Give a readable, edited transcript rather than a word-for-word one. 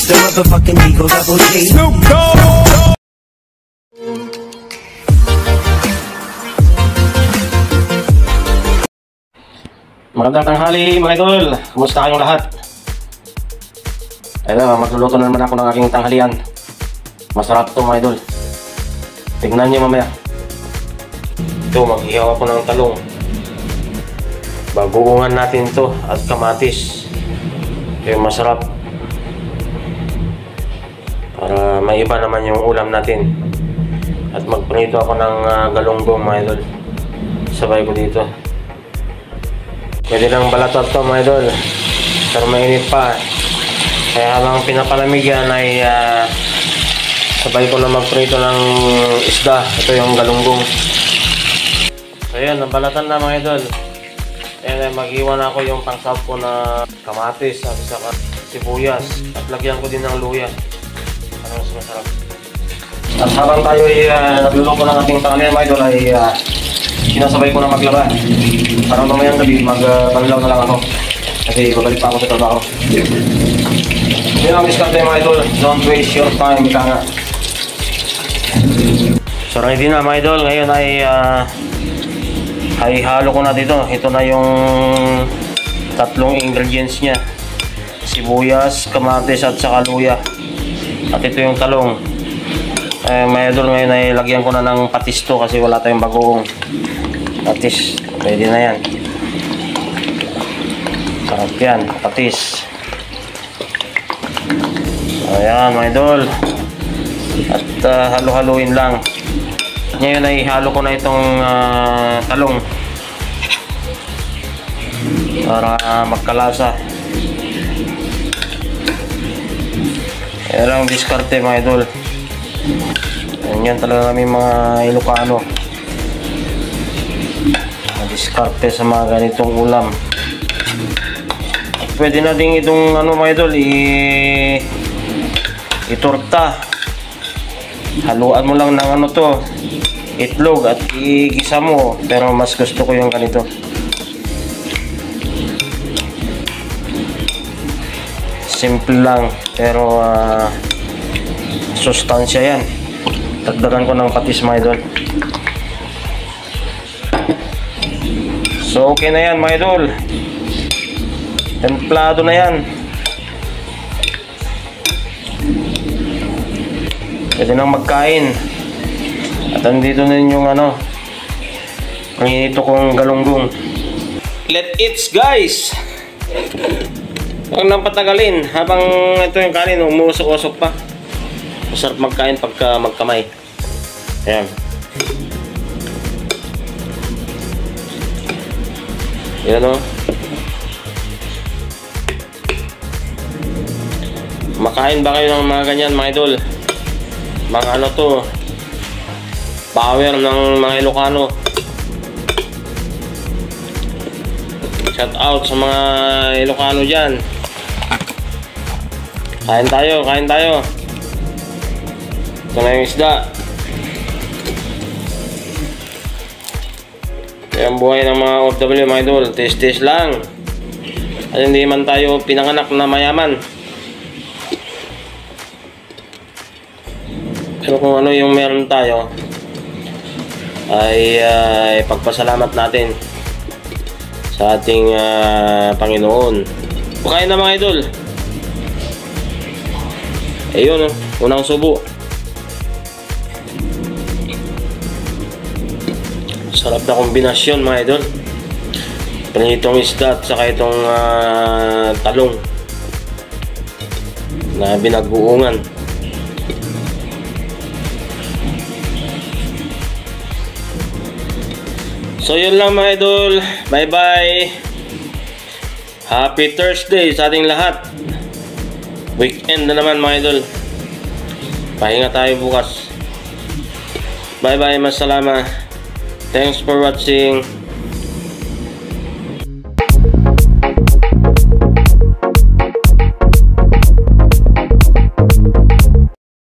The motherfucking Eagle Double G. Snoop Dogg. Magandang tanghali mga idol. Kumusta kayong lahat? Ayun, magluluto na naman ako ng aking tanghalian. Masarap to mga idol. Tignan nyo mamaya. Ito, mag-ihaw ako ng talong. Bagoongan natin to at kamatis. Yung masarap. Para may iba naman yung ulam natin. At magprito ako ng galunggong mga idol. Sabay ko dito. Pwede lang balatot to mga idol. Pero mainit pa. Kaya habang pinapalamig yan ay sabay ko na magprito ng isda. Ito yung galunggong. So yan, nabalatan na mga idol. Ayan, mag-iwan ako yung pangsab ko na kamatis at saka sibuyas. At lagyan ko din ng luya. Ano mas masarap. At habang tayo ay nagluluto ng ating tanghalian mga idol ay sinasabay ko na maglaba. Para mamayang gabi magbanlaw na lang ako. Kasi babalik pa ako sa trabaho. Yun ang diskarte mga idol. Don't waste your time. Ika nga. So ready na mga idol. Ngayon ay halo ko na dito. Ito na yung tatlong ingredients nya. Sibuyas, kamatis at saka luya. At ito yung talong. Mga idol, ngayon ay lagyan ko na ng patis to kasi wala tayong bagong patis. Pwede na yan. Sarap yan, patis. Ayan mga idol. At halo-haluin lang. Ngayon ay halo ko na itong talong para magkalasa. Ayan lang diskarte mga idol. Yan talaga kami mga Ilocano. Diskarte sa mga ganitong ulam. At pwede na din itong mga idol itorta. Haluan mo lang ng itlog at igisa mo, pero mas gusto ko yung ganito. Simple lang pero sustansya yan. Dagdagan ko ng patis mga idol. So okay na yan mga idol. Templado na yan. Pwede nang magkain. At andito na yung ang hinito kong galunggong. Let eats guys. Huwag nang patagalin habang ito yung kanin umusok-usok pa. Masarap magkain pagka magkamay. Ayan. Yan o. Makain ba kayo ng mga ganyan mga idol? Mga to, power ng mga Ilocano. Shout out sa mga Ilocano dyan. Kain tayo, kain tayo. Ito na yung isda. Ito yung buhay ng mga OFW mga idol. Taste lang. At hindi man tayo pinanganak na mayaman. Pero kung ano yung meron tayo ay pagpasalamat natin sa ating Panginoon. Kain na mga idol. Ayun unang subo. Sarap na kombinasyon mga idol. Itong isda at saka itong talong na binaguungan. So yun lang mga idol. Bye bye. Happy Thursday sa ating lahat. Weekend na naman mga idol. Pahinga tayo bukas. Bye bye. Masalama. Thanks for watching.